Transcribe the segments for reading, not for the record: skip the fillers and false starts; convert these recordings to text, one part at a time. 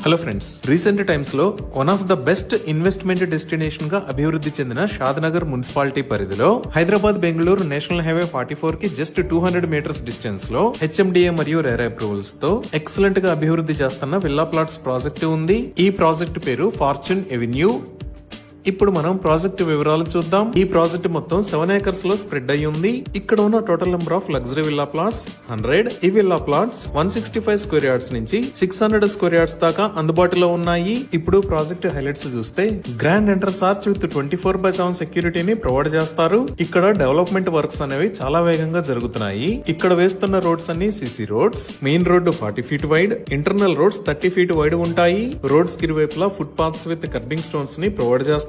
Hello friends, recent times లో one of the best investment destination గా అభివృద్ధి చెందిన షాద్నగర్ మున్సిపాలిటీ పరిధిలో హైదరాబాద్ బెంగళూరు నేషనల్ హైవే 44 కి జస్ట్ 200 మీటర్స్ డిస్టెన్స్ లో హెచ్ఎండిఏ మరియు రేరా అప్రూవల్స్ తో ఎక్సలెంట్ గా అభివృద్ధి చేస్తున్న విల్లా ప్లాట్స్ ప్రాజెక్ట్ ఉంది. ఈ ప్రాజెక్ట్ పేరు ఫార్చ్యూన్ ఎవెన్యూ. ఇప్పుడు మనం ప్రాజెక్ట్ వివరాలు చూద్దాం. ఈ ప్రాజెక్ట్ మొత్తం 7 ఏకర్స్ లో స్ప్రెడ్ అయ్యి ఉంది. ఇక్కడ ఉన్న total number of luxury villa plots 100. ఈ విల్లా ప్లాట్స్ 165 స్క్వేర్ యార్డ్స్ నుంచి 600 స్క్వేర్ యార్డ్స్ దాకా అందుబాటులో ఉన్నాయి. ఇప్పుడు ప్రాజెక్ట్ హైలైట్స్ చూస్తే గ్రాండ్ ఎంట్రన్స్ ఆర్చ్ విత్ 24/7 సెక్యూరిటీని ప్రొవైడ్ చేస్తారు. ఇక్కడ డెవలప్మెంట్ వర్క్స్ అనేవి చాలా వేగంగా జరుగుతున్నాయి. ఇక్కడ వేస్తున్న రోడ్స్ అన్ని CC roads. Main road 40 feet wide, internal roads 30 feet wide ఉంటాయి. రోడ్స్ కి ఇరువైపులా foot paths with kerbing stones ని ప్రొవైడ్ చేస్తారు.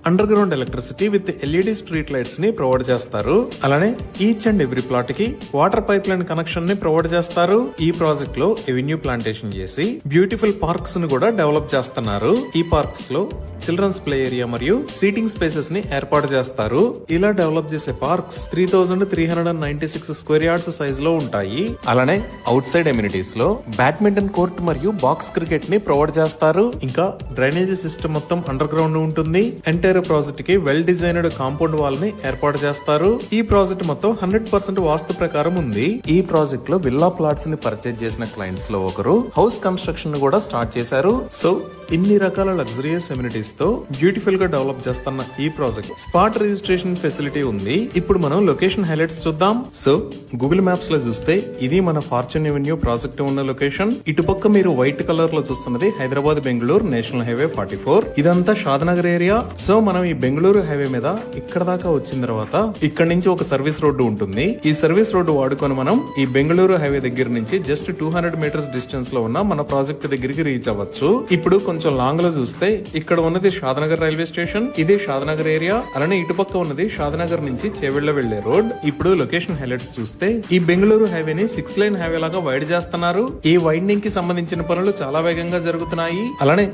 Under ground electricity with LED street lights ని ప్రొవైడ్ చేస్తారు. అలానే ఈచ్ అండ్ ఎవ్రీ ప్లాట్ కి వాటర్ పైప్ లైన్ కనెక్షన్ ని ప్రొవైడ్ చేస్తారు. ఈ ప్రాజెక్ట్ లో ఎవెన్యూ ప్లాంటేషన్ చేసి బ్యూటిఫుల్ పార్క్స్ ని కూడా డెవలప్ చేస్తున్నారు. ఈ పార్క్స్ లో చిల్డ్రన్స్ ప్లే ఏరియా మరియు సీటింగ్ స్పేసెస్ ని ఏర్పాటు చేస్తారు. ఇలా డెవలప్ చేసే పార్క్స్ 3396 స్క్వేర్ యార్డ్స్ సైజ్ లో ఉంటాయి. అలానే అవుట్ సైడ్ ఎమ్యూనిటీస్ లో బ్యాడ్మింటన్ కోర్ట్ మరియు బాక్స్ క్రికెట్ ని ప్రొవైడ్ చేస్తారు. ఇంకా డ్రైనేజీ సిస్టమ్ మొత్తం అండర్ గ్రౌండ్ ఉంటుంది. ఎంటైర్ ప్రాజెక్ట్ కి వెల్ డిజైన్డ్ కాంపౌండ్ వాల్ ని ఏర్పాటు చేస్తారు. ఈ ప్రాజెక్ట్ మొత్తం 100% వాస్తు ప్రకారం ఉంది. ఈ ప్రాజెక్ట్ లో విల్లా ప్లాట్స్ ని పర్చేజ్ చేసిన క్లయింట్స్ లో ఒకరు హౌస్ కన్స్ట్రక్షన్ కూడా స్టార్ట్ చేశారు. సో ఇన్ని రకాల లగ్జరియస్ ఎమ్యూనిటీస్ తో బ్యూటిఫుల్ గా డెవలప్ చేస్తున్న ఈ ప్రాజెక్ట్ స్పాట్ రిజిస్ట్రేషన్ ఫెసిలిటీ ఉంది. ఇప్పుడు మనం లొకేషన్ హైలైట్స్ చూద్దాం. సో గూగుల్ మ్యాప్స్ లో చూస్తే ఇది మన ఫార్చ్యూన్ ఎవెన్యూ ప్రాజెక్ట్ ఉన్న లొకేషన్. ఇటుపక్క మీరు వైట్ కలర్ లో చూస్తున్నది హైదరాబాద్ బెంగళూరు నేషనల్ హైవే 44. ఇదంతా షాద్నగర్ ఏరియా. సో మనం ఈ బెంగళూరు హైవే మీద ఇక్కడ దాకా వచ్చిన తర్వాత ఇక్కడ నుంచి ఒక సర్వీస్ రోడ్డు ఉంటుంది. ఈ సర్వీస్ రోడ్డు వాడుకొని మనం ఈ బెంగళూరు హైవే దగ్గర నుంచి జస్ట్ 200 మీటర్స్ డిస్టెన్స్ లో ఉన్న మన ప్రాజెక్ట్ దగ్గరికి రీచ్ అవ్వచ్చు. ఇప్పుడు కొంచెం లాంగ్ లో చూస్తే ఇక్కడ ఉన్నది షాద్నగర్ రైల్వే స్టేషన్. ఇది షాద్నగర్ ఏరియా. అలానే ఇటుపక్క ఉన్నది షాద్నగర్ నుంచి చేవెళ్ల వెళ్లే రోడ్. ఇప్పుడు లొకేషన్ హైలైట్స్ చూస్తే ఈ బెంగళూరు హైవేని 6 లైన్ హైవే లాగా వైడ్ చేస్తున్నారు. ఈ వైండింగ్ కి సంబంధించిన పనులు చాలా వేగంగా జరుగుతున్నాయి. అలానే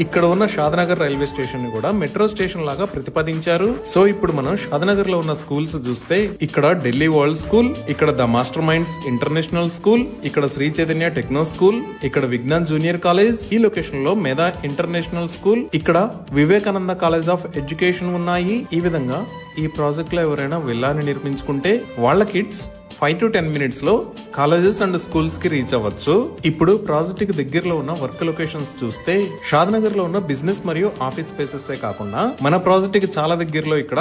ఇక్కడ ఉన్న షాద్నగర్ రైల్వే స్టేషన్ ని కూడా మెట్రో స్టేషన్ లాగా ప్రతిపాదించారు. సో ఇప్పుడు మనం షాద్నగర్ లో ఉన్న స్కూల్స్ చూస్తే ఇక్కడ ఢిల్లీ వరల్డ్ స్కూల్, ఇక్కడ the master minds international school, ఇక్కడ శ్రీ చైతన్య టెక్నో స్కూల్, ఇక్కడ విజ్ఞాన్ జూనియర్ కాలేజ్, ఈ లొకేషన్ లో మేధా ఇంటర్నేషనల్ స్కూల్, ఇక్కడ వివేకానంద కాలేజ్ ఆఫ్ ఎడ్యుకేషన్ ఉన్నాయి. ఈ విధంగా ఈ ప్రాజెక్ట్ లో ఎవరైనా విల్లాని నిర్మించుకుంటే వాళ్ళ కిడ్స్ 5 to 10 మినిట్స్ లో కాలేజెస్ అండ్ స్కూల్స్ కి రీచ్ అవ్వచ్చు. ఇప్పుడు ప్రాజెక్ట్ కి దగ్గరలో ఉన్న వర్క్ లొకేషన్స్ చూస్తే షాద్నగర్ లో ఉన్న బిజినెస్ మరియు ఆఫీస్ స్పేసెస్ కాకుండా మన ప్రాజెక్ట్ కి చాలా దగ్గరలో ఇక్కడ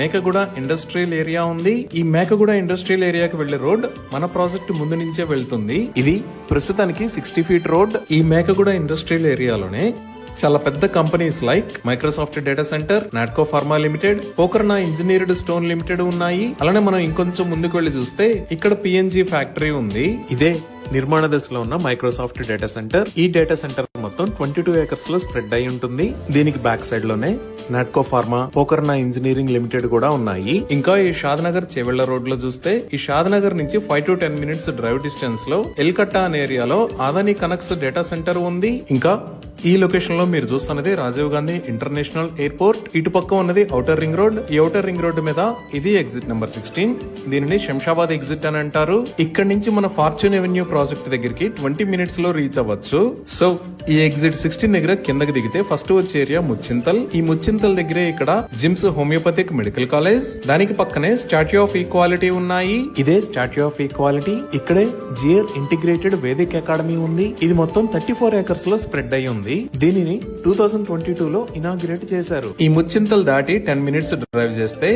మేకగూడ ఇండస్ట్రియల్ ఏరియా ఉంది. ఈ మేకగూడ ఇండస్ట్రియల్ ఏరియాకి వెళ్లే రోడ్ మన ప్రాజెక్ట్ ముందు నుంచే వెళ్తుంది. ఇది ప్రస్తుతానికి 60 ఫీట్ రోడ్. ఈ మేకగూడ ఇండస్ట్రియల్ ఏరియాలోనే చాలా పెద్ద companies like Microsoft data centre, Natco pharma limited, Pokarna engineered stone limited ఉన్నాయి. అలానే మనం ఇంకొంచెం ముందుకు వెళ్లి చూస్తే ఇక్కడ పిఎన్జి ఫ్యాక్టరీ ఉంది. ఇదే నిర్మాణ దశలో ఉన్న మైక్రోసాఫ్ట్ డేటా సెంటర్. ఈ డేటా సెంటర్ మొత్తం 22 ఏకర్స్ లో స్ప్రెడ్ అయి ఉంటుంది. దీనికి బ్యాక్ సైడ్ లోనే Natco pharma, Pokarna engineering limited కూడా ఉన్నాయి. ఇంకా ఈ షాద్నగర్ చేవెళ్ల రోడ్ లో చూస్తే ఈ షాద్నగర్ నుంచి 5 to 10 మినిట్స్ డ్రైవ్ డిస్టెన్స్ లో ఎల్కట్టా అనే ఏరియాలో ఆదాని కనెక్ట్స్ డేటా సెంటర్ ఉంది. ఇంకా ఈ లొకేషన్ లో మీరు చూస్తున్నది రాజీవ్ గాంధీ ఇంటర్నేషనల్ ఎయిర్పోర్ట్. ఇటుపక్క ఉన్నది ఔటర్ రింగ్ రోడ్. ఈ ఔటర్ రింగ్ రోడ్ మీద ఇది ఎగ్జిట్ నెంబర్ 16. దీనిని శంషాబాద్ ఎగ్జిట్ అని అంటారు. ఇక్కడ నుంచి మన ఫార్చ్యూన్ ఎవెన్యూ ప్రాజెక్ట్ దగ్గరికి 20 మినిట్స్ లో రీచ్ అవ్వచ్చు. సో ఈ ఎగ్జిట్ 16 దగ్గర కిందకి దిగితే ఫస్ట్ వచ్చే ఏరియా ముచ్చింతల్. ఈ ముచ్చింతల్ దగ్గరే ఇక్కడ జిమ్స్ హోమియోపతిక్ మెడికల్ కాలేజ్, దానికి పక్కనే స్టాట్యూ ఆఫ్ ఈక్వాలిటీ ఉన్నాయి. ఇదే స్టాట్యూ ఆఫ్ ఈక్వాలిటీ. ఇక్కడే జియర్ ఇంటిగ్రేటెడ్ వేదిక్ అకాడమీ ఉంది. ఇది మొత్తం 34 ఏకర్స్ లో స్ప్రెడ్ అయి ఉంది. దీనిని 2022 లో ఇనాగ్రేట్ చేశారు. ఈ ముచ్చింతల్ దాటి 10 మినిట్స్ డ్రైవ్ చేస్తే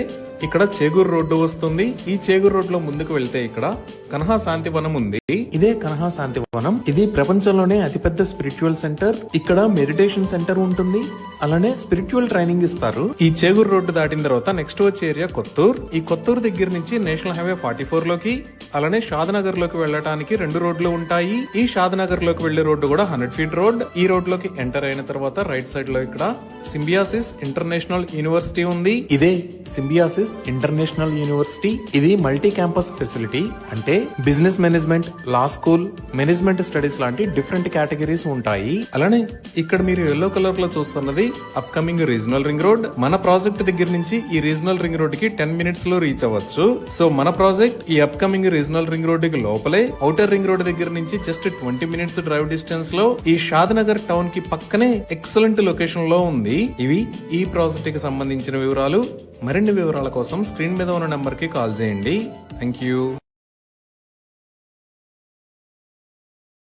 ఇక్కడ చేగూరు రోడ్డు వస్తుంది. ఈ చేగూరు రోడ్ లో ముందుకు వెళ్తే ఇక్కడ కన్హా శాంతివనం ఉంది. ఇదే కన్హా శాంతివనం. ఇది ప్రపంచంలోనే అతిపెద్ద స్పిరిచువల్ సెంటర్. ఇక్కడ మెడిటేషన్ సెంటర్ ఉంటుంది. అలానే స్పిరిచువల్ ట్రైనింగ్ ఇస్తారు. ఈ చేగూరు రోడ్డు దాటిన తర్వాత నెక్స్ట్ వచ్చే ఏరియా కొత్తూర్. ఈ కొత్తూరు దగ్గర నుంచి నేషనల్ హైవే 44 లోకి అలానే షాద్నగర్ లోకి వెళ్ళడానికి 2 రోడ్లు ఉంటాయి. ఈ షాద్నగర్ లోకి వెళ్లే రోడ్డు కూడా 100 ఫీట్ రోడ్. ఈ రోడ్ లోకి ఎంటర్ అయిన తర్వాత రైట్ సైడ్ లో ఇక్కడ సింబియాసిస్ ఇంటర్నేషనల్ యూనివర్సిటీ ఉంది. ఇదే సింబియాసిస్ ఎంఫోసిస్ ఇంటర్నేషనల్ యూనివర్సిటీ. ఇది మల్టీ క్యాంపస్ ఫెసిలిటీ, అంటే బిజినెస్ మేనేజ్మెంట్, లా స్కూల్, మేనేజ్మెంట్ స్టడీస్ లాంటి డిఫరెంట్ కేటగిరీస్ ఉంటాయి. అలానే ఇక్కడ మీరు ఎల్లో కలర్ లో చూస్తున్నది అప్కమింగ్ రీజనల్ రింగ్ రోడ్. మన ప్రాజెక్ట్ దగ్గర నుంచి ఈ రీజనల్ రింగ్ రోడ్ కి 10 మినిట్స్ లో రీచ్ అవ్వచ్చు. సో మన ప్రాజెక్ట్ ఈ అప్కమింగ్ రీజనల్ రింగ్ రోడ్ కి లోపలే, ఔటర్ రింగ్ రోడ్ దగ్గర నుంచి జస్ట్ 20 మినిట్స్ డ్రైవ్ డిస్టెన్స్ లో ఈ షాద్నగర్ టౌన్ కి పక్కనే ఎక్సలెంట్ లొకేషన్ లో ఉంది. ఇవి ఈ ప్రాజెక్ట్ కి సంబంధించిన వివరాలు. మరిన్ని వివరాల కోసం స్క్రీన్ మీద ఉన్న నంబర్ కి కాల్ చేయండి. Thank you.